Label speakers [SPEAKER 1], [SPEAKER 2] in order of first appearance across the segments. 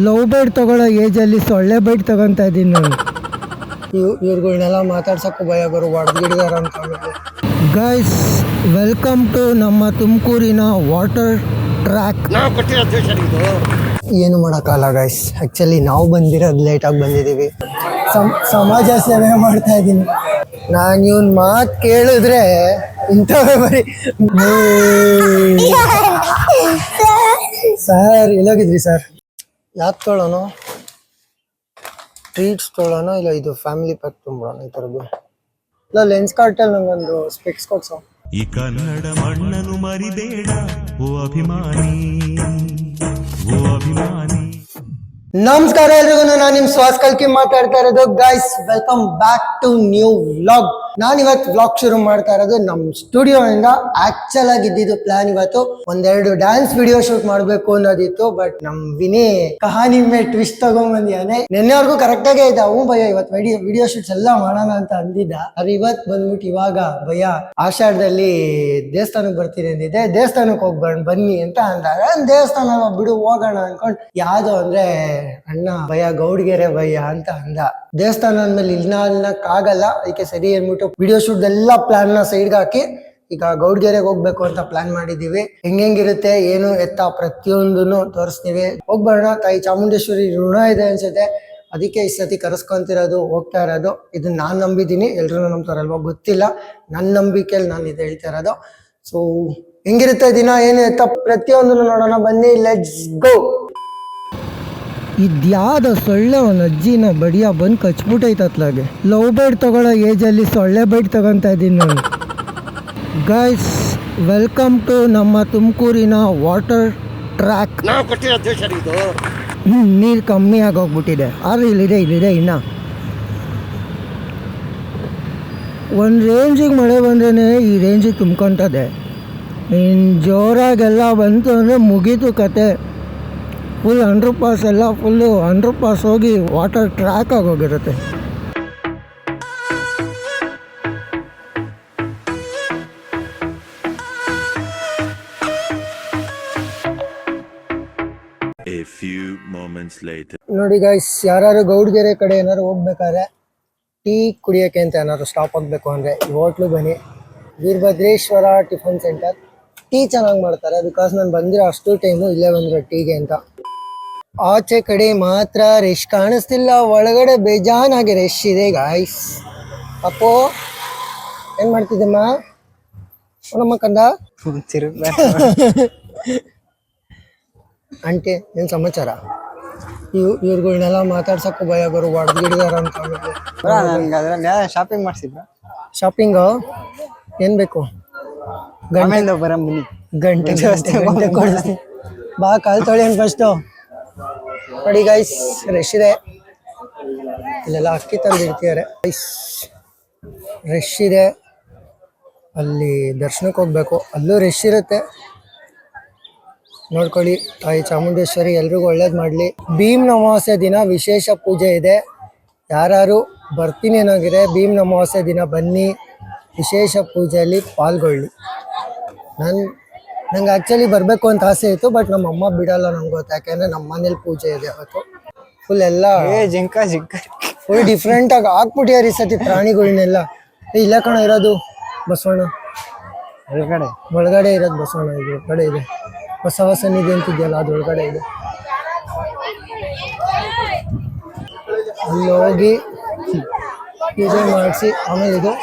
[SPEAKER 1] Love byte ತಗೊಳ್ಳೋ ಏಜಲ್ಲಿ ಸೊಳ್ಳೆ byte ತಗೊಂತ ಇದ್ದೀನಿ ನಾನು. ಇವ್ರುಗಳನ್ನೆಲ್ಲ ಮಾತಾಡ್ಸಕ್ಕೂ ಭಯ ಬರೋ ಹೊಡೆದ್ಗಿಡಿದಾರ ಅಂತ. ಗೈಸ್, ವೆಲ್ಕಮ್ ಟು ನಮ್ಮ ತುಮಕೂರಿನ ವಾಟರ್ ಟ್ರ್ಯಾಕ್. ಏನು ಮಾಡೋಕ್ಕಲ್ಲ ಗೈಸ್, ಆ್ಯಕ್ಚುಲಿ ನಾವು ಬಂದಿರೋದು ಲೇಟಾಗಿ ಬಂದಿದ್ದೀವಿ. ಸಮಾಜ ಸೇವೆ ಮಾಡ್ತಾ ಇದ್ದೀನಿ ನಾನು. ಇವನ್ ಮಾತು ಕೇಳಿದ್ರೆ ಇಂಥವೇ ಬರೀ ಸರ್ ಎಲ್ಲೋಗಿದ್ರಿ ಸರ್? ಯಾಕೆ ತೊಗೊಳ್ಳೋಣ? ಟ್ರೀಟ್ಸ್ ತೊಗೊಳ್ಳೋಣ ಇಲ್ಲ ಇದು ಫ್ಯಾಮಿಲಿ ಪ್ಯಾಕ್ ತುಂಬೋಣ ಈ ಥರದ್ದು? ಇಲ್ಲ ಲೆನ್ಸ್ ಕಾರ್ಟಲ್ಲಿ ನಂಗೊಂದು ಸ್ಪೆಕ್ಸ್ ಕೊಡ್ಸೋ.
[SPEAKER 2] ಈ ಕನ್ನಡ ಮಣ್ಣನ್ನು ಮರಿಬೇಡ ಓ ಅಭಿಮಾನಿ, ಓ ಅಭಿಮಾನಿ.
[SPEAKER 1] ನಮಸ್ಕಾರ ಎಲ್ರಿಗೂ, ನಾನು ನಿಮ್ ಶ್ವಾಸ್ ಕಲ್ಕಿ ಮಾತಾಡ್ತಾ ಇರೋದು. Guys, welcome back to new vlog. ನಾನು ಇವತ್ತು ವ್ಲಾಗ್ ಶುರು ಮಾಡ್ತಾ ಇರೋದು ನಮ್ಮ ಸ್ಟುಡಿಯೋ ಇಂದ. ಆಕ್ಚುಲ್ ಆಗಿ ಇದ್ದಿದ್ದು ಪ್ಲಾನ್ ಇವತ್ತು ಒಂದೆರಡು ಡ್ಯಾನ್ಸ್ ವಿಡಿಯೋ ಶೂಟ್ ಮಾಡ್ಬೇಕು ಅನ್ನೋದಿತ್ತು. ಬಟ್ ನಮ್ ವಿನಿ ಕಹಾನಿ ಮೇ ಟ್ವಿಸ್ಟ್ ತಗೊಂಡ್ಬಂದಿಯಾನೆ. ನಿನ್ನೆವರೆಗೂ ಕರೆಕ್ಟ್ ಆಗೇ ಇದ್ದ. ಹ್ಞೂ ಭಯ ಇವತ್ತು ವಿಡಿಯೋ ಶೂಟ್ಸ್ ಎಲ್ಲ ಮಾಡೋಣ ಅಂತ ಅಂದಿದ್ದ. ಅದು ಇವತ್ತು ಬಂದ್ಬಿಟ್ಟು ಇವಾಗ ಭಯ ಆಷಾಢದಲ್ಲಿ ದೇವಸ್ಥಾನಕ್ಕೆ ಬರ್ತೀನಿ ಅಂದಿದ್ದೆ. ದೇವಸ್ಥಾನಕ್ಕೆ ಹೋಗ್ಬಾರ ಬನ್ನಿ ಅಂತ ಅಂದಾಗ ದೇವಸ್ಥಾನ ಬಿಡು ಹೋಗೋಣ ಅನ್ಕೊಂಡ್ ಯಾವ್ದು ಅಂದ್ರೆ ಅಣ್ಣ ಭಯ ಗೌಡ್ಗೆರೆ ಭಯ ಅಂತ ಅಂದ. ದೇವಸ್ಥಾನ ಅಂದ್ಮೇಲೆ ಆಗಲ್ಲ, ಅದಕ್ಕೆ ಸರಿ ಅಂದ್ಬಿಟ್ಟು ವಿಡಿಯೋ ಶೂಟ್ ಎಲ್ಲ ಪ್ಲಾನ್ ನ ಸೈಡ್ಗೆ ಹಾಕಿ ಈಗ ಗೌಡ್ಗೆರೆಗೆ ಹೋಗ್ಬೇಕು ಅಂತ ಪ್ಲಾನ್ ಮಾಡಿದೀವಿ. ಹೆಂಗಿರುತ್ತೆ ಏನು ಎತ್ತ ಪ್ರತಿಯೊಂದನ್ನು ತೋರಿಸ್ತೀವಿ. ಹೋಗ್ಬರೋಣ. ತಾಯಿ ಚಾಮುಂಡೇಶ್ವರಿ ಋಣ ಇದೆ ಅನ್ಸುತ್ತೆ, ಅದಕ್ಕೆ ಈ ಸತಿ ಕರೆಸ್ಕೊಂತಿರೋದು, ಹೋಗ್ತಾ ಇರೋದು. ಇದನ್ನ ನಾನ್ ನಂಬಿದ್ದೀನಿ, ಎಲ್ರು ನಂಬ್ತಾರಲ್ವ ಗೊತ್ತಿಲ್ಲ. ನನ್ನ ನಂಬಿಕೆಯಲ್ಲಿ ನಾನು ಇದು ಹೇಳ್ತಾ ಇರೋದು. ಸೊ ಹೆಂಗಿರುತ್ತೆ ದಿನ ಏನು ಎತ್ತ ಪ್ರತಿಯೊಂದನ್ನು ನೋಡೋಣ ಬನ್ನಿ, ಲೆಟ್ಸ್ ಗೋ. ಇದ್ಯಾವ್ದ ಸೊಳ್ಳೆ ಒಂದು ಅಜ್ಜಿನ ಬಡಿಯ ಬಂದು ಕಚ್ಬಿಟ್ಟೈತತ್ಲಾಗೆ. ಲವ್ ಬೈಟ್ ತಗೊಳ್ಳೋ ಏಜಲ್ಲಿ ಸೊಳ್ಳೆ ಬೈಟ್ ತಗೊಂತ ಇದ್ದೀನಿ ನಾನು. ಗೈಸ್, ವೆಲ್ಕಮ್ ಟು ನಮ್ಮ ತುಮಕೂರಿನ ವಾಟರ್ ಟ್ರ್ಯಾಕ್. ನೀರು ಕಮ್ಮಿ ಆಗೋಗ್ಬಿಟ್ಟಿದೆ. ಆದ್ರೆ ಇಲ್ಲಿದೆ ಇನ್ನ ಒಂದು ರೇಂಜಿಗೆ ಮಳೆ ಬಂದ್ರೇ ಈ ರೇಂಜಿಗೆ ತುಂಬ್ಕೊಂತದೆ. ಇನ್ನು ಜೋರಾಗೆಲ್ಲ ಬಂತು ಅಂದರೆ ಮುಗೀತು ಕತೆ. ಫುಲ್ ಅಂಡರ್ ಪಾಸ್ ಎಲ್ಲ ಫುಲ್ಲು ಅಂಡರ್ ಪಾಸ್ ಹೋಗಿ ವಾಟರ್ ಟ್ರ್ಯಾಕ್ ಆಗೋಗಿರುತ್ತೆ. ನೋಡಿ ಗೈಸ್, ಯಾರು ಗೌಡ್ಗೆರೆ ಕಡೆ ಏನಾದ್ರು ಹೋಗ್ಬೇಕಾದ್ರೆ ಟೀ ಕುಡಿಯೋಕೆ ಅಂತ ಏನಾದ್ರು ಸ್ಟಾಪ್ ಆಗಬೇಕು ಅಂದರೆ ಈ ಹೋಟ್ಲು ಬನ್ನಿ. Veerabhadreshwara tiffin centre. ಟೀ ಚೆನ್ನಾಗಿ ಮಾಡ್ತಾರೆ. ಬಿಕಾಸ್ ನಾನು ಬಂದಿರೋ ಅಷ್ಟು ಟೈಮು ಇಲ್ಲೇ ಬಂದಿರೋ ಟೀಗೆ ಅಂತ. ಆಚೆ ಕಡೆ ಮಾತ್ರ ರಶ್ ಕಾಣಿಸ್ತಿಲ್ಲ, ಒಳಗಡೆ ಬೇಜಾನಾಗಿ ರಶ್ ಇದೆ ಗಾಯ್ಸ್. ಅಪ್ಪೋ ಏನ್ ಮಾಡ್ತಿದ್ದಮ್ಮ? ನಮ್ಮ ಕಂದ ಆಂಟಿ ಏನ್ ಸಮಾಚಾರ? ಇವ್ರುಗಳನ್ನೆಲ್ಲ ಮಾತಾಡ್ಸಕ್ಕೂ ಭಯ ಬರೋ ಹೊಡೆದ್ಗಿಡಿದಾರ ಅಂತ.
[SPEAKER 3] ಶಾಪಿಂಗ್ ಮಾಡ್ಸಿದ್ರ?
[SPEAKER 1] ಶಾಪಿಂಗ್ ಏನ್ ಬೇಕು? ಗಂಟೆ ಕೊಡ್ತೀನಿ ಬಾ. ಕಾಲ್ ತೊಳಿ ಏನ್ ಫಸ್ಟು ನೋಡಿ ಗೈಸ್, ರಶ್ ಇದೆ. ಇಲ್ಲೆಲ್ಲ ಅಕ್ಕಿ ತಂದಿರ್ತಿದ್ದಾರೆ ಗೈಸ್. ರಶ್ ಇದೆ. ಅಲ್ಲಿ ದರ್ಶನಕ್ಕೆ ಹೋಗ್ಬೇಕು, ಅಲ್ಲೂ ರಶ್ ಇರುತ್ತೆ. ನೋಡ್ಕೊಳ್ಳಿ. ತಾಯಿ ಚಾಮುಂಡೇಶ್ವರಿ ಎಲ್ರಿಗೂ ಒಳ್ಳೇದು ಮಾಡಲಿ. ಭೀಮ್ ಅಮಾವಾಸ್ಯೆ ದಿನ ವಿಶೇಷ ಪೂಜೆ ಇದೆ. ಯಾರು ಬರ್ತೀನಿ ಏನಾಗಿದೆ ಭೀಮ್ ಅಮಾವಾಸ್ಯೆ ದಿನ ಬನ್ನಿ, ವಿಶೇಷ ಪೂಜೆಯಲ್ಲಿ ಪಾಲ್ಗೊಳ್ಳಿ. ನಂಗೆ ಆ್ಯಕ್ಚುಲಿ ಬರಬೇಕು ಅಂತ ಆಸೆ ಇತ್ತು, ಬಟ್ ನಮ್ಮ ಅಮ್ಮ ಬಿಡಲ್ಲ ನಂಗೆ ಗೊತ್ತು. ಯಾಕೆಂದರೆ ನಮ್ಮ ಮನೇಲಿ ಪೂಜೆ ಇದೆ ಅವತ್ತು. ಫುಲ್ ಎಲ್ಲ ಫುಲ್ ಡಿಫ್ರೆಂಟಾಗಿ ಹಾಕ್ಬಿಟ್ಟಿದ್ದಾರೆ ಈ ಸತಿ ಪ್ರಾಣಿಗಳನ್ನೆಲ್ಲ. ಇಲ್ಲ ಕಣ ಇರೋದು ಬಸವಣ್ಣ ಒಳಗಡೆ ಇರೋದು ಬಸವಣ್ಣ. ಇದು ಒಳಗಡೆ ಇದೆ ಬಸವ ಸನ್ನಿಧಿ ಅಂತಿದೆಯಲ್ಲ, ಅದು ಒಳಗಡೆ ಇದೆ. ಅಲ್ಲಿ ಹೋಗಿ ಪೂಜೆ ಮಾಡಿಸಿ ಆಮೇಲೆ ಇದು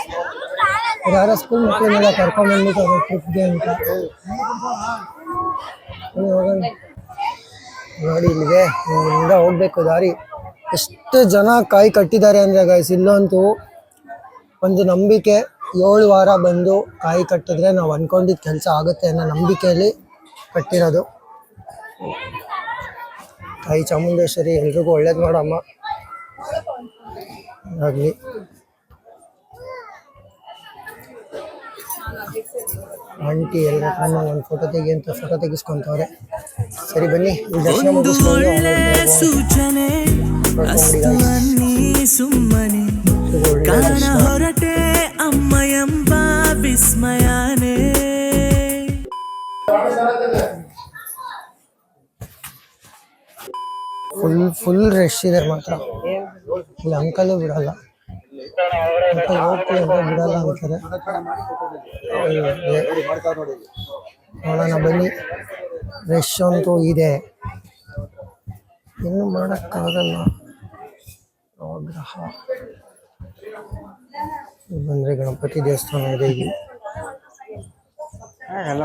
[SPEAKER 1] ಯಾರ ಸ್ಕೂಲ್ ಮಕ್ಕಳನ್ನೆಲ್ಲ ಕರ್ಕೊಂಡ್ಬಂದ್ಬಿಟ್ಟು ಅವ್ರ ಟ್ರಿಪ್ಗೆ ಅಂತ ನೋಡಿ. ಇಲ್ಲಿಗೆ ಇಲ್ಲಿಂದ ಹೋಗ್ಬೇಕು ದಾರಿ. ಎಷ್ಟು ಜನ ಕಾಯಿ ಕಟ್ಟಿದ್ದಾರೆ ಅಂದರೆ ಗೈಸ್, ಇಲ್ಲಂತೂ ಒಂದು ನಂಬಿಕೆ. 7 ವಾರ ಬಂದು ಕಾಯಿ ಕಟ್ಟಿದ್ರೆ ನಾವು ಅಂದ್ಕೊಂಡಿದ್ದ ಕೆಲಸ ಆಗುತ್ತೆ ಅನ್ನೋ ನಂಬಿಕೆಯಲ್ಲಿ ಕಟ್ಟಿರೋದು. ತಾಯಿ ಚಾಮುಂಡೇಶ್ವರಿ ಎಲ್ರಿಗೂ ಒಳ್ಳೇದು ಮಾಡಮ್ಮ ಆಗಲಿ. ಆಂಟಿ ಎಲ್ಲ ಒಂದು ಫೋಟೋ ತೆಗಿ ಅಂತ ಫೋಟೋ ತೆಗಿಸ್ಕೊಂತವ್ರೆ. ಸರಿ ಬನ್ನಿ, ದರ್ಶನ ಫುಲ್ ರಶ್ ಇದೆ ಮಾತ್ರ. ಇಲ್ಲಿ ಅಂಕಲು ಬಿಡಲ್ಲ, ಅಂಕಲ್ ಹೋಗ್ತೀವಿ ಅಂದ್ರೆ ಬಿಡಲ್ಲ ಅಂತಾರೆ. ನೋಡೋಣ ಬನ್ನಿ, ರಶ್ ಅಂತೂ ಇದೆ, ಏನು ಮಾಡೋಕ್ಕಾಗಲ್ಲ. ನವಗ್ರಹ ಬಂದರೆ ಗಣಪತಿ ದೇವಸ್ಥಾನ ಇದೆ ಇಲ್ಲಿ. ಎಲ್ಲ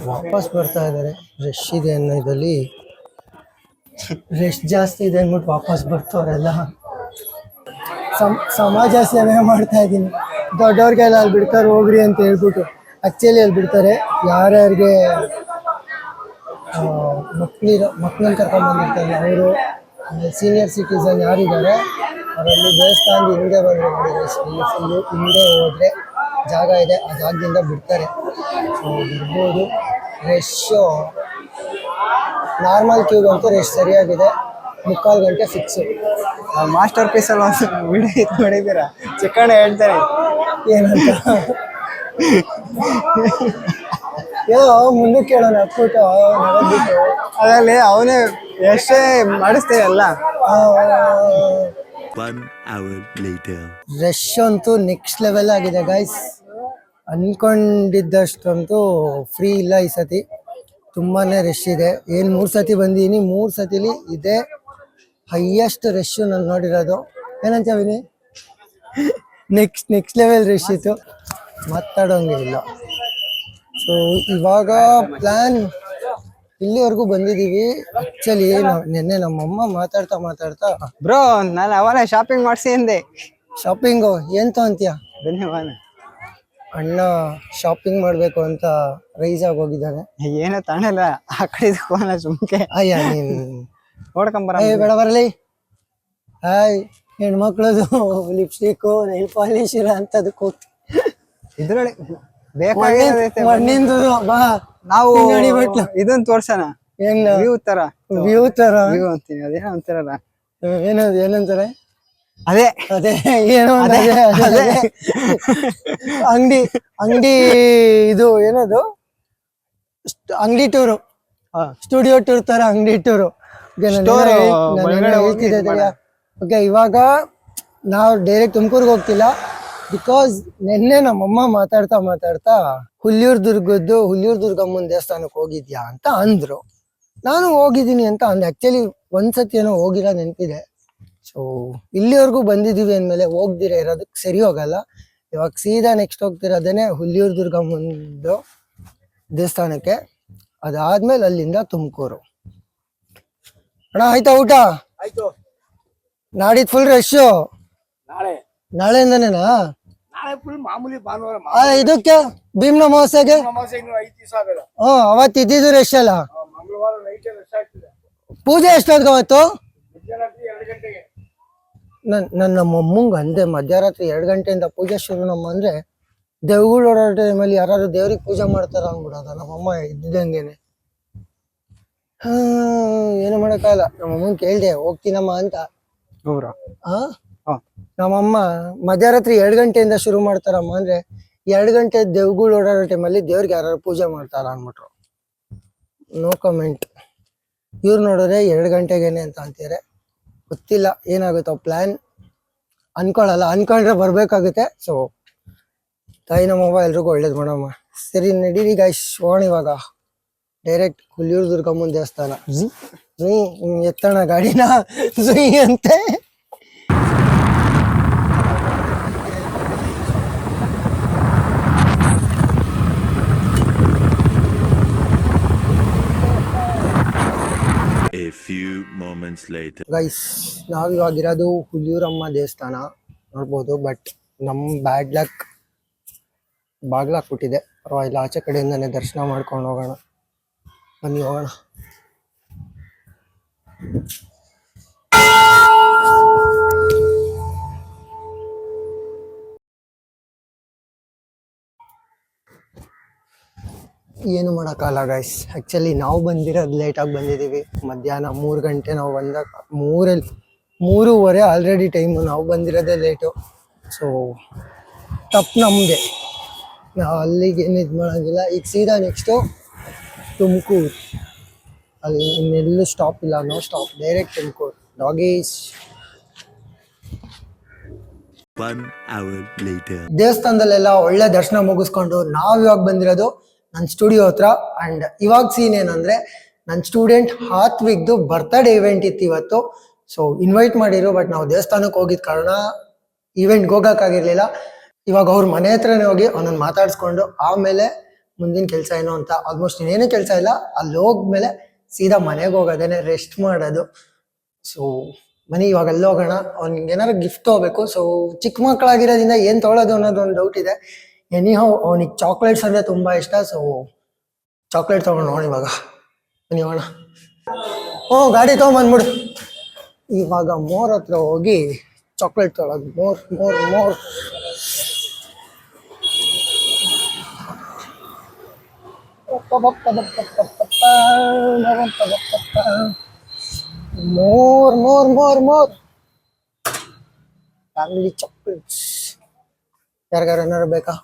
[SPEAKER 1] ವಾಪಸ್ ಬರ್ತಾ ಇದ್ದಾರೆ, ರಶ್ ಇದೆ ಅನ್ನೋದಲ್ಲಿ. ರಶ್ ಜಾಸ್ತಿ ಇದೆ ಅಂದ್ಬಿಟ್ಟು ವಾಪಸ್ ಬರ್ತಾವ್ರೆಲ್ಲ. ಸಮಾಜ ಸೇವೆ ಮಾಡ್ತಾ ಇದ್ದೀನಿ, ದೊಡ್ಡವ್ರಿಗೆಲ್ಲ ಅಲ್ಲಿ ಬಿಡ್ತಾರೆ ಹೋಗ್ರಿ ಅಂತ ಹೇಳ್ಬಿಟ್ಟು. ಆ್ಯಕ್ಚುಲಿ ಅಲ್ಲಿ ಬಿಡ್ತಾರೆ ಯಾರ್ಯಾರಿಗೆ ಮಕ್ಕಳನ್ನ ಕರ್ಕೊಂಡು ಬಂದಿರ್ತಾರೆ ಅವರು, ಸೀನಿಯರ್ ಸಿಟಿಸನ್ ಯಾರಿದ್ದಾರೆ ಅವರಲ್ಲಿ ದೇವಸ್ಥಾನದ ಹಿಂದೆ ಬಂದರೆ ನೋಡಿ, ಫುಲ್ಲು ಹಿಂದೆ ಹೋದರೆ ಜಾಗ ಇದೆ, ಆ ಜಾಗದಿಂದ ಬಿಡ್ತಾರೆ. ಸೊ ಬಿಡ್ಬೋದು. ರಶ್ಶು ನಾರ್ಮಲ್ ಕ್ಯೂಗಂತೂ ರಶ್ ಸರಿಯಾಗಿದೆ, 3/4 ಗಂಟೆ ಫಿಕ್ಸು.
[SPEAKER 3] ಮಾಸ್ಟರ್ ಪೀಸಲ್ಲಿ ಒಂದು ವಿಡಿಯೋ ನೋಡಿದ್ದೀರಾ? ಚಿಕ್ಕಣ್ಣ ಹೇಳ್ತಾರೆ
[SPEAKER 1] ಏನಂತ, ಏನೋ ಮುಂದಕ್ಕೆ ಕೇಳೋಣ ಅಟ್ಬಿಟ್ಟು ನಗದ್ಬಿಟ್ಟು
[SPEAKER 3] ಅದರಲ್ಲಿ ಅವನೇ ಎಷ್ಟೇ ಮಾಡಿಸ್ತೇವೆ ಎಲ್ಲ.
[SPEAKER 1] ರಶ್ ಅಂತೂ ನೆಕ್ಸ್ಟ್ ಲೆವೆಲ್ ಆಗಿದೆ ಗೈಸ್. ಅನ್ಕೊಂಡಿದ್ದಷ್ಟಂತೂ ಫ್ರೀ ಇಲ್ಲ ಈ ಸತಿ, ತುಂಬಾನೇ ರಶ್ ಇದೆ. ಏನು 3 ಸತಿ ಬಂದಿದ್ದೀನಿ, 3 ಸತಿಲಿ ಇದೆ ಹೈಯೆಸ್ಟ್ ರಶ್ ನಾನು ನೋಡಿರೋದು. ಏನಂತ ವಿನಿ, ನೆಕ್ಸ್ಟ್ ಲೆವೆಲ್ ರಶ್ ಇತ್ತು, ಮಾತಾಡೋಂಗಿಲ್ಲ. ಸೊ ಇವಾಗ ಪ್ಲ್ಯಾನ್ ಇಲ್ಲಿವರೆಗೂ ಬಂದಿದ್ದೀವಿ. ಆ್ಯಕ್ಚುಲಿ ನಿನ್ನೆ ನಮ್ಮಮ್ಮ ಮಾತಾಡ್ತಾ
[SPEAKER 3] ಬ್ರೋ ನಾನು ಅವನೇ ಶಾಪಿಂಗ್ ಮಾಡಿಸಿ ಅಂದೆ.
[SPEAKER 1] ಶಾಪಿಂಗು ಏನು ತಗೊಂತೀಯ?
[SPEAKER 3] ಧನ್ಯವಾದ.
[SPEAKER 1] ಅಣ್ಣ ಶಾಪಿಂಗ್ ಮಾಡಬೇಕು ಅಂತ ರೈಸ್ ಆಗಿ ಹೋಗಿದ್ದಾನೆ.
[SPEAKER 3] ಏನೋ ತಾಣಲ್ಲ ಆ ಕಡೆ ಸುಮ್ಕೆ
[SPEAKER 1] ಅಯ್ಯ ನೀನು
[SPEAKER 3] ನೋಡ್ಕೊಂಬರ.
[SPEAKER 1] ಬೇಡ ಬರಲಿ. ಹಾಯ್, ಹೆಣ್ಮಕ್ಳದು ಲಿಪ್ಸ್ಟಿಕ್ಕು ನೈಲ್ ಪಾಲಿಶ್ ಇರೋ ಅಂಥದಕ್ಕೆ ಹೋಗ್ತಿ.
[SPEAKER 3] ಇದ್ರೊಳಗೆ ಬೇಕಾಗಿರೋದೈತೆ
[SPEAKER 1] ಮಣ್ಣಿಂದು ಬಾ,
[SPEAKER 3] ನಾವು
[SPEAKER 1] ಬಟ್ಲು
[SPEAKER 3] ಇದನ್ನ ತೋರ್ಸೋಣ.
[SPEAKER 1] ಏನ್
[SPEAKER 3] ವ್ಯೂ ತರ
[SPEAKER 1] ವ್ಯೂ
[SPEAKER 3] ಅಂತೀನಿ, ಅದೇನೋ ಅಂತಾರಲ್ಲ,
[SPEAKER 1] ಏನಂತಾರೆ
[SPEAKER 3] ಅದೇ
[SPEAKER 1] ಅದೇ ಏನೋ ಅದೇ ಅಂಗಡಿ ಇದು ಏನದು ಅಂಗಡಿ ಟೂರು, ಸ್ಟುಡಿಯೋ ಟೂರ್ ತರ ಅಂಗಡಿ ಟೂರು. ಓಕೆ, ಇವಾಗ ನಾವು ಡೈರೆಕ್ಟ್ ತುಮಕೂರ್ಗೆ ಹೋಗ್ತಿಲ್ಲ, ಬಿಕಾಸ್ ನಿನ್ನೆ ನಮ್ಮಮ್ಮ ಮಾತಾಡ್ತಾ ಹುಲಿಯೂರ್ ದುರ್ಗಮ್ಮನ ದೇವಸ್ಥಾನಕ್ಕೆ ಹೋಗಿದ್ಯಾ ಅಂತ ಅಂದ್ರು. ನಾನು ಹೋಗಿದ್ದೀನಿ ಅಂತ ಅಂದೆ. ಆಕ್ಚುಲಿ ಒಂದ್ಸತಿ ಏನೋ ಹೋಗಿರೋ ನೆನಪಿದೆ. ಸೊ ಇಲ್ಲಿವರೆಗೂ ಬಂದಿದೀವಿ ಅಂದಮೇಲೆ ಹೋಗ್ದಿರ ಇರೋದಕ್ಕೆ ಸರಿ ಹೋಗಲ್ಲ. ಇವಾಗ ಸೀದಾ ನೆಕ್ಸ್ಟ್ ಹೋಗ್ತಿರೋದೇನೆ ಹುಲಿಯೂರ್ ದುರ್ಗಮ್ಮಂದು ದೇವಸ್ಥಾನಕ್ಕೆ, ಅದಾದ್ಮೇಲೆ ಅಲ್ಲಿಂದ ತುಮಕೂರು. ಅಣ್ಣ ಆಯ್ತಾ ಊಟ? ನಾಡಿದ್ ಫುಲ್ ರಶ್ಶು, ನಾಳೆಯಿಂದನೇನಾ? ಇದಕ್ಕೆ ಭೀಮ್ನ ಅಮಾವಾಸ್ಯೆಗೆ ಅವತ್ತು ಇದ್ದಿದ್ದು ರಶ್ ಅಲ್ಲ. ಪೂಜೆ ಎಷ್ಟೊತ್ತಿಗೆ ಅವತ್ತು? ನನ್ನ ಮೊಮ್ಮಂಗೆ ಅಂದೆ ಮಧ್ಯರಾತ್ರಿ 2 ಗಂಟೆಯಿಂದ ಪೂಜೆ ಶುರು. ನಮ್ಮ ಅಂದ್ರೆ ದೇವ್ಗಳು ಓಡಾಡೋ ಟೈಮಲ್ಲಿ ಯಾರು ದೇವ್ರಿಗೆ ಪೂಜೆ ಮಾಡ್ತಾರ ಅನ್ಬಿಡೋದ. ನಮ್ಮಮ್ಮ ಇದ್ದಂಗೆನೆ ಏನು ಮಾಡೋಕ್ಕಾಗಲ್ಲ. ನಮ್ಮಮ್ಮನ್ ಕೇಳ್ದೆ ಹೋಗ್ತೀನಮ್ಮ ಅಂತ. ನಮ್ಮಮ್ಮ ಮಧ್ಯರಾತ್ರಿ 2 ಗಂಟೆಯಿಂದ ಶುರು ಮಾಡ್ತಾರಮ್ಮ ಅಂದ್ರೆ 2 ಗಂಟೆ ದೇವ್ಗಳು ಓಡಾಡೋ ಟೈಮಲ್ಲಿ ದೇವ್ರಿಗೆ ಯಾರು ಪೂಜೆ ಮಾಡ್ತಾರ ಅನ್ಬಿಟ್ರು. No comment. ಇವ್ರು ನೋಡಿದ್ರೆ 2 ಗಂಟೆಗೇನೆ ಅಂತ ಅಂತಾರೆ. ಗೊತ್ತಿಲ್ಲ ಏನಾಗುತ್ತೋ ಪ್ಲಾನ್. ಅನ್ಕೊಳಲ್ಲ, ಅನ್ಕೊಂಡ್ರೆ ಬರ್ಬೇಕಾಗುತ್ತೆ. ಸೊ ತಾಯಿ ನಮ್ಮವ್ವ ಎಲ್ರಿಗೂ ಒಳ್ಳೇದು ಮಾಡಮ್ಮ. ಸರಿ ನಡೀರಿ ಗಾಯ್ಸ್, ಹೋಗೋಣ ಇವಾಗ ಡೈರೆಕ್ಟ್ ಹುಲಿಯೂರ್ ದುರ್ಗಮ್ಮನ ದೇವಸ್ಥಾನ. ಎತ್ತಣ ಗಾಡಿನ ಅಂತೆ. ಗೈಸ್, ನಾವಿವಾಗಿರೋದು ಹುಲಿಯೂರಮ್ಮ ದೇವಸ್ಥಾನ ನೋಡ್ಬೋದು. ಬಟ್ ನಮ್ ಬ್ಯಾಡ್ ಲಕ್ ಬಾಗ್ಲಾಕ್ಬಿಟ್ಟಿದೆ. ಪರವಾಗಿಲ್ಲ, ಆಚೆ ಕಡೆಯಿಂದಾನೆ ದರ್ಶನ ಮಾಡ್ಕೊಂಡು ಹೋಗೋಣ. ಬನ್ನಿ ಹೋಗೋಣ. ಏನು ಮಾಡೋಕ್ಕಲ್ಲ ಗೈಸ್. ಆ್ಯಕ್ಚುಲಿ ನಾವು ಬಂದಿರೋದು ಲೇಟಾಗಿ ಬಂದಿದ್ದೀವಿ. ಮಧ್ಯಾಹ್ನ 3 ಗಂಟೆ ನಾವು ಬಂದಾಗ 3:30 ಆಲ್ರೆಡಿ ಟೈಮು. ನಾವು ಬಂದಿರೋದೇ ಲೇಟು. ಸೊ ತಪ್ಪು ನಮ್ಮದೇ. ನಾವು ಅಲ್ಲಿಗೆ ಏನು ಇದು ಮಾಡೋಂಗಿಲ್ಲ. ಈಗ ಸೀದಾ ನೆಕ್ಸ್ಟು ತುಮಕೂರು. ಅಲ್ಲಿ ಇನ್ನೆಲ್ಲೂ ಸ್ಟಾಪ್ ಇಲ್ಲ, ನೋ ಸ್ಟಾಪ್, ಡೈರೆಕ್ಟ್ ತುಮಕೂರು. ಡಾಗೀಸ್. ದೇವಸ್ಥಾನದಲ್ಲೆಲ್ಲ ಒಳ್ಳೆ ದರ್ಶನ ಮುಗಿಸ್ಕೊಂಡು ನಾವು ಇವಾಗ ಬಂದಿರೋದು ನನ್ನ ಸ್ಟುಡಿಯೋ ಹತ್ರ. ಆ್ಯಂಡ್ ಇವಾಗ ಸೀನ್ ಏನಂದರೆ, ನನ್ನ ಸ್ಟೂಡೆಂಟ್ ಹಾತ್ವಿಕ್ದು ಬರ್ತ್ಡೇ ಇವೆಂಟ್ ಇತ್ತು ಇವತ್ತು. ಸೊ ಇನ್ವೈಟ್ ಮಾಡಿರು, ಬಟ್ ನಾವು ದೇವಸ್ಥಾನಕ್ಕೆ ಹೋಗಿದ್ದ ಕಾರಣ ಇವೆಂಟ್ಗೆ ಹೋಗೋಕ್ಕಾಗಿರ್ಲಿಲ್ಲ. ಇವಾಗ ಅವ್ರ ಮನೆ ಹತ್ರನೇ ಹೋಗಿ ಅವನನ್ನು ಮಾತಾಡಿಸ್ಕೊಂಡು ಆಮೇಲೆ ಮುಂದಿನ ಕೆಲಸ ಏನು ಅಂತ. ಆಲ್ಮೋಸ್ಟ್ ಇನ್ನೇನು ಕೆಲಸ ಇಲ್ಲ. ಅಲ್ಲಿ ಹೋದ್ಮೇಲೆ ಸೀದಾ ಮನೆಗೆ ಹೋಗೋದೇನೆ, ರೆಸ್ಟ್ ಮಾಡೋದು. ಸೊ ಬನ್ನಿ ಇವಾಗ ಅಲ್ಲಿ ಹೋಗೋಣ. ಅವ್ನಿಗೆ ಏನಾರು ಗಿಫ್ಟ್ ತೊಗೋಬೇಕು. ಸೊ ಚಿಕ್ಕ ಮಕ್ಕಳಾಗಿರೋದ್ರಿಂದ ಏನು ತೊಗೊಳೋದು ಅನ್ನೋದು ಒಂದು ಡೌಟ್ ಇದೆ. ಎನಿಹೌ ಅವನಿಗೆ ಚಾಕ್ಲೇಟ್ಸ್ ಅಂದರೆ ತುಂಬ ಇಷ್ಟ. ಸೊ ಚಾಕ್ಲೇಟ್ ತೊಗೊಂಡು ನೋಡಿ ಇವಾಗ. ಬನ್ನಿ ಹೋಗೋಣ. ಗಾಡಿ ತೊಗೊಂಬಂದ್ಬಿಡು. ಇವಾಗ ಮೋರ್ ಹತ್ರ ಹೋಗಿ ಚಾಕ್ಲೇಟ್ ತೊಗೊಳೋದು. More more more more more more more family chocolates. ಯಾರಿಗಾರು ಏನಾರು ಬೇಕಾ?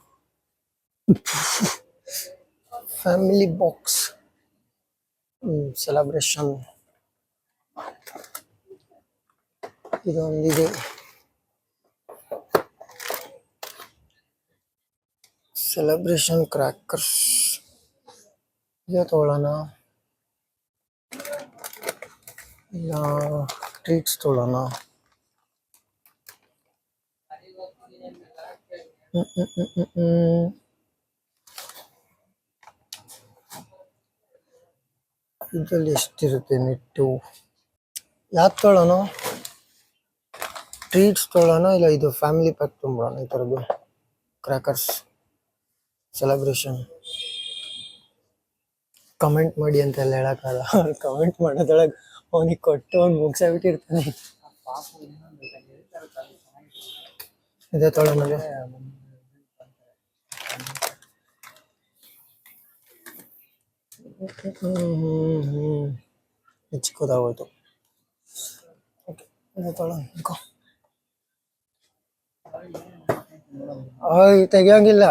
[SPEAKER 1] ಫ್ಯಾಮಿಲಿ ಬಾಕ್ಸ್ ಸೆಲೆಬ್ರೇಷನ್ ಇದೊಂದಿದೆ. ಸೆಲೆಬ್ರೇಷನ್ ಕ್ರ್ಯಾಕರ್ಸ್ ಇದು ತೊಗೊಳ್ಳೋಣ, ಇಲ್ಲ ಟ್ರೀಟ್ಸ್ ತೊಗೊಳ್ಳೋಣ. ಇದರಲ್ಲಿ ಎಷ್ಟಿರುತ್ತೆ ನೆಟ್ಟು? ಯಾವ್ದು ತೊಗೊಳ್ಳೋಣ? ಟ್ರೀಟ್ಸ್ ತೊಗೊಳ್ಳೋಣ, ಇಲ್ಲ ಇದು ಫ್ಯಾಮಿಲಿ ಪ್ಯಾಕ್ ತುಂಬೋಣ. ಈ ಥರದ್ದು ಕ್ರ್ಯಾಕರ್ಸ್ ಸೆಲೆಬ್ರೇಷನ್. ಕಮೆಂಟ್ ಮಾಡಿ ಅಂತೆಲ್ಲ ಹೇಳೋಕ್ಕಲ್ಲ. ಅವ್ರು ಕಮೆಂಟ್ ಮಾಡೋದ್ರೊಳಗೆ ಅವನಿಗೆ ಕೊಟ್ಟು ಅವ್ನು ಮುಗಿಸ್ಬಿಟ್ಟಿರ್ತಾನೆ. ಇದೇ ತೊಗೊಳ್ಳೋಣ. ಚಿಕ್ಕದಾಗೋಯ್ತು. ಓಕೆ, ಇದೇ ತೊಗೊಳ್ಳೋಣ. ತೆಗಿಯೋಂಗಿಲ್ಲ.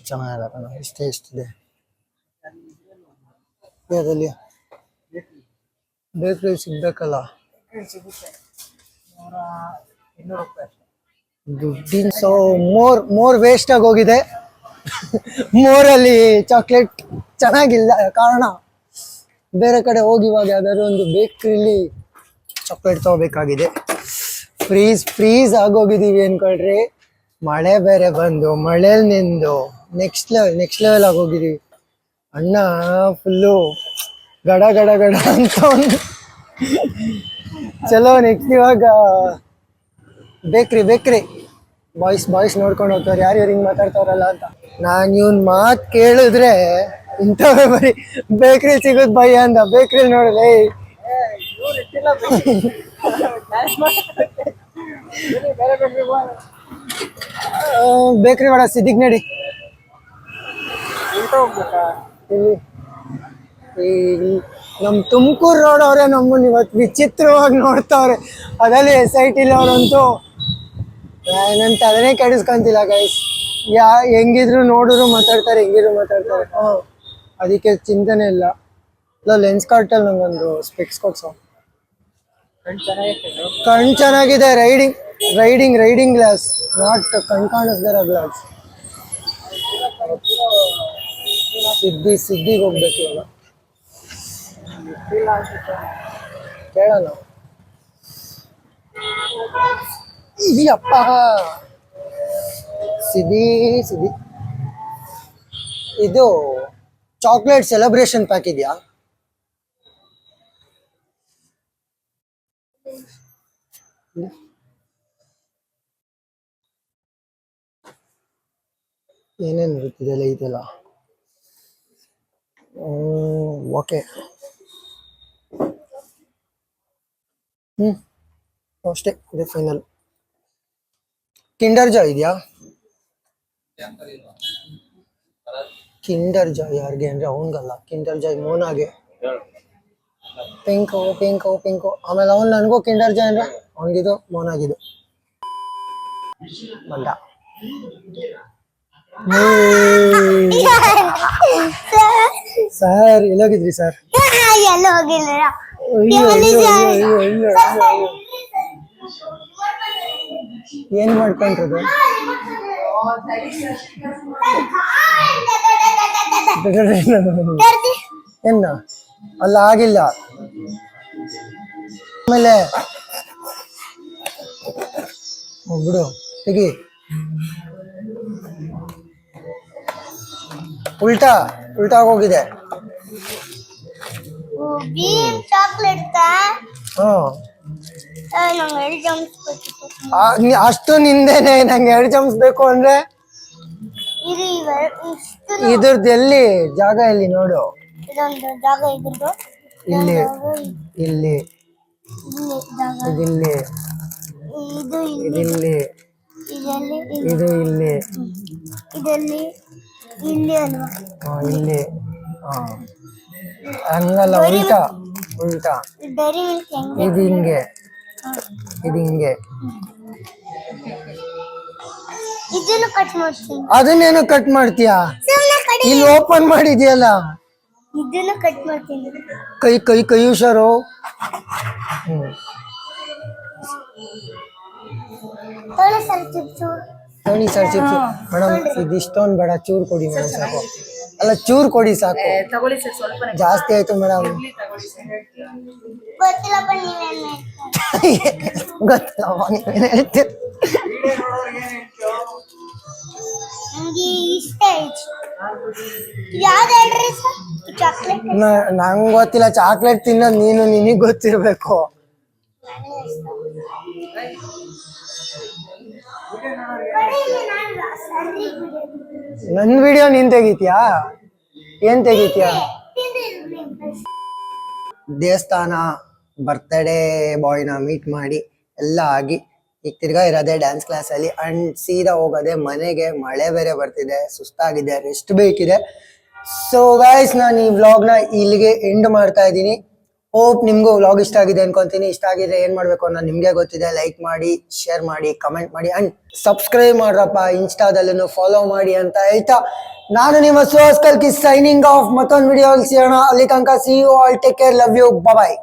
[SPEAKER 1] ಚೆನ್ನಾಗಿಲ್ಲ ಕಣ. ಎಷ್ಟಿದೆ ಅದಲ್ಲಿ? ಬೇಕ್ರಿ ಸಿಗ್ಬೇಕಲ್ಲ. ದುಡ್ಡಿನ ಮೋರ್ ವೇಸ್ಟ್ ಆಗಿ ಹೋಗಿದೆ. ಮೋರಲ್ಲಿ ಚಾಕ್ಲೇಟ್ ಚೆನ್ನಾಗಿಲ್ಲ ಕಾರಣ ಬೇರೆ ಕಡೆ ಹೋಗಿ ಇವಾಗ ಯಾವ್ದಾದ್ರು ಒಂದು ಬೇಕ್ರಿಲಿ ಚಾಕ್ಲೇಟ್ ತಗೋಬೇಕಾಗಿದೆ. ಫ್ರೀಸ್ ಆಗೋಗಿದ್ದೀವಿ ಅನ್ಕೊಳ್ರಿ. ಮಳೆ ಬೇರೆ ಬಂದು ಮಳೇಲಿ ನಿಂದು ನೆಕ್ಸ್ಟ್ ಲೆವೆಲ್ ಆಗೋಗಿದ್ದೀವಿ. ಅಣ್ಣ ಫುಲ್ಲು ಗಡ ಗಡ ಗಡ ಅಂತ ಚಲೋ. ನೆಕ್ಸ್ಟ್ ಇವಾಗ ಬೇಕ್ರಿ ಬಾಯ್ಸ್ ನೋಡ್ಕೊಂಡು ಹೋಗ್ತಾರೆ, ಯಾರು ಹಿಂಗೆ ಮಾತಾಡ್ತಾರಲ್ಲ ಅಂತ. ನಾನು ಇವನ್ ಮಾತು ಕೇಳಿದ್ರೆ ಇಂಥವೇ ಬರೀ ಬೇಕ್ರಿ ಸಿಗೋದು ಭಯ ಅಂದ. ಬೇಕ್ರಿ ನೋಡಲೇ ಬೇಕ್ರಿ ಬೇಡ, ಸಿದ್ದಿಗೆ ನಡಿ. ಇಲ್ಲಿ ನಮ್ಮ ತುಮಕೂರು ರೋಡ್ ಅವರೇ ನಮ್ಮನ್ನ ಇವತ್ತು ವಿಚಿತ್ರವಾಗಿ ನೋಡ್ತಾವ್ರೆ. ಅದಲ್ಲಿ SIT ಅವರಂತೂ ಏನಂತ ಅದನ್ನೇ ಕೆಡಿಸ್ಕೊಂತಿಲ್ಲ ಗೈಸ್. ಹೆಂಗಿದ್ರು ನೋಡಿದ್ರು ಮಾತಾಡ್ತಾರೆ, ಅದಕ್ಕೆ ಚಿಂತನೆ ಇಲ್ಲ. ಲೆನ್ಸ್ ಕಾರ್ಟಲ್ಲಿ ನಂಗೊಂದು ಸ್ಪೆಕ್ಸ್ ಕೊಡ್ಸೋ. ಕಣ್ ಚೆನ್ನಾಗಿದೆ. ರೈಡಿಂಗ್ ಗ್ಲಾಸ್, ನಾಟ್ ಕಣ್ ಕಾಣಿಸ್ದಾರ ಗ್ಲಾಸ್. ಸಿದ್ದಿಗೆ ಹೋಗ್ಬೇಕು ಇವಾಗ. ಕೇಳೋಣ. ಇದೆಯಪ್ಪ ಸಿದ್ದಿ. ಇದು ಚಾಕ್ಲೇಟ್ ಸೆಲೆಬ್ರೇಷನ್ ಪ್ಯಾಕ್ ಇದೆಯಾ? ಏನೇನು ಇರುತ್ತಿದೆಲ್ಲ ಇದೆಲ್ಲ. ಓಕೆ, ಅಷ್ಟೇ, ಇದೆ ಫೈನಲ್. ಕಿಂಡರ್ ಜಾಯ್ ಇದೆಯಾ? ಕಿಂಡರ್ ಜಾಯ್ ಯಾರಿಗೆ ಅಂದ್ರೆ ಅವನ್ಗಲ್ಲ, ಕಿಂಡರ್ ಜಾಯ್ ಮೋನಾಗೆ. ಪಿಂಕು ಪಿಂಕು ಪಿಂಕು. ಆಮೇಲೆ ಅವ್ನು ನನಗೂ ಕಿಂಡರ್ ಜಾಯ್ ಅಂದ್ರೆ ಅವನಿಗಿದು ಮೋನಾಗಿದು ಬಂದ. ಸರ್ ಎಲ್ಲೋಗಿದ್ರಿ ಸರ್?
[SPEAKER 4] ಎಲ್ಲ ಹೋಗಿಲ್ಲ.
[SPEAKER 1] ಅಯ್ಯೋ ಅಯ್ಯೋ ಅಯ್ಯೋ ಅಯ್ಯೋ ಅಯ್ಯೋ. ಏನ್ ಮಾಡ್ಕೊಂಡ್ರದು? ಏನ ಅಲ್ಲ ಆಗಿಲ್ಲ. ಆಮೇಲೆ ಬಿಡು ತೆಗಿ. ಉಲ್ಟಾ ಉಲ್ಟಾ ಹೋಗಿದೆ.
[SPEAKER 4] ಚಾಕ್ಲೇಟ್
[SPEAKER 1] ಹ್ಮ್
[SPEAKER 4] ನಂಗೆ 2 ಚಮಚ ಬೇಕಿತ್ತು.
[SPEAKER 1] ಅಷ್ಟು ನಿಂದೇನೆ. ನಂಗೆ 2 ಚಮಚ ಬೇಕು ಅಂದ್ರೆ
[SPEAKER 4] ಇದು ಇಷ್ಟು
[SPEAKER 1] ಇದ್ರದ್ದು ಎಲ್ಲಿ ಜಾಗ ಎಲ್ಲಿ ನೋಡು.
[SPEAKER 4] ಇದೊಂದು ಜಾಗ ಇದ್ರದ್ದು.
[SPEAKER 1] ಇಲ್ಲಿ ಇಲ್ಲಿ
[SPEAKER 4] ಇಲ್ಲಿ ಜಾಗ
[SPEAKER 1] ಇದಿಲ್ಲಿ
[SPEAKER 4] ಇದು ಇಲ್ಲಿ
[SPEAKER 1] ಇದಿಲ್ಲಿ
[SPEAKER 4] ಇದೆಲ್ಲಿ
[SPEAKER 1] ಇದು ಇಲ್ಲಿ
[SPEAKER 4] ಇದೆಲ್ಲಿ ಇಲ್ಲಿ ಅಲ್ವಾ?
[SPEAKER 1] ಇಲ್ಲಿ. ಹಾ ಹಂಗಲ್ಲ, ಉಲ್ಟಾ ಉಲ್ಟಾ.
[SPEAKER 4] ಡೈರಿ ಮಿಲ್ಕ್ ಹೆಂಗೆ?
[SPEAKER 1] ಇದು ಹಿಂಗೆ ಇದು ಹಿಂಗೆ.
[SPEAKER 4] ಇದನ್ನು ಕಟ್ ಮಾಡ್ತೀನಿ.
[SPEAKER 1] ಅದನ್ನೇನು ಕಟ್ ಮಾಡ್ತೀಯಾ?
[SPEAKER 4] ಸುಮ್ಮನೆ ಕಡಿ.
[SPEAKER 1] ಇಲ್ಲಿ ಓಪನ್ ಮಾಡಿದ್ಯಲ್ಲ.
[SPEAKER 4] ಇದನ್ನು ಕಟ್ ಮಾಡ್ತೀನಿ.
[SPEAKER 1] ಕೈ ಕೈ ಕೈ ಹುಷಾರು. ಹ್ಮ್
[SPEAKER 4] ತೊಳೆ ಸರ್ ಚಿಪ್ಸು.
[SPEAKER 1] ತಗೊಳ್ಳಿ ಸರ್ ಚಿಪ್ಸ್. ಮೇಡಮ್ ಇದಿಷ್ಟೊಂದು ಬೇಡ, ಚೂರು ಕೊಡಿ ಮೇಡಮ್ ಸಾಕು. ಅಲ್ಲ ಚೂರು ಕೊಡಿ ಸಾಕು, ಜಾಸ್ತಿ ಆಯ್ತು ಮೇಡಮ್.
[SPEAKER 4] ಗೊತ್ತಿಲ್ಲಪ್ಪ ನೀವೇನ್
[SPEAKER 1] ಗೊತ್ತಿಲ್ಲ ನೀವೇನ್ ಹೇಳ್ತೀರ.
[SPEAKER 4] ನಂಗೆ ಇಷ್ಟ ಆಯ್ತು. ಯಾವ್ದು ಹೇಳ್ರಿ ಸರ್? ಚಾಕ್ಲೇಟ್.
[SPEAKER 1] ನಂಗೆ ಗೊತ್ತಿಲ್ಲ. ಚಾಕ್ಲೇಟ್ ತಿನ್ನೋದು ನೀನು, ನಿನಗೆ ಗೊತ್ತಿರ್ಬೇಕು. ನನ್ ವಿಡಿಯೋ ನೀನ್ ತೆಗಿತೀಯಾ? ಏನ್ ತೆಗಿತೀಯಾ? ದೇವಸ್ಥಾನ, ಬರ್ತ್ಡೇ ಬಾಯ್ನ ಮೀಟ್ ಮಾಡಿ ಎಲ್ಲ ಆಗಿ ಈಗ ತಿರ್ಗಾ ಇರೋದೇ ಡ್ಯಾನ್ಸ್ ಕ್ಲಾಸಲ್ಲಿ ಅಂಡ್ ಸೀದಾ ಹೋಗೋದೆ ಮನೆಗೆ. ಮಳೆ ಬೇರೆ ಬರ್ತಿದೆ, ಸುಸ್ತಾಗಿದೆ, ರೆಸ್ಟ್ ಬೇಕಿದೆ. ಸೊ ಗೈಸ್, ನಾನು ಈ ವ್ಲಾಗ್ನ ಇಲ್ಲಿಗೆ ಎಂಡ್ ಮಾಡ್ತಾ ಇದ್ದೀನಿ. ಹೋಪ್ ನಿಮ್ಗೂ ವ್ಲಾಗ್ ಇಷ್ಟ ಆಗಿದೆ ಅನ್ಕೊಂತೀನಿ. ಇಷ್ಟ ಆಗಿದ್ರೆ ಏನ್ ಮಾಡ್ಬೇಕು ಅನ್ನೋದು ನಿಮ್ಗೆ ಗೊತ್ತಿದೆ. ಲೈಕ್ ಮಾಡಿ, ಶೇರ್ ಮಾಡಿ, ಕಮೆಂಟ್ ಮಾಡಿ ಅಂಡ್ ಸಬ್ಸ್ಕ್ರೈಬ್ ಮಾಡ್ರಪ್ಪ. ಇನ್ಸ್ಟಾದಲ್ಲೂ ಫಾಲೋ ಮಾಡಿ ಅಂತ ಹೇಳ್ತಾ ನಾನು ನಿಮ್ಮ ಸುಹಾಸ್ ಕಲ್ಕಿ ಸೈನಿಂಗ್ ಆಫ್. ಮತ್ತೊಂದು ವಿಡಿಯೋ ಸಿಗೋಣ. ಅಲ್ಲಿ ತನಕ see you all. Take care, love you, bye.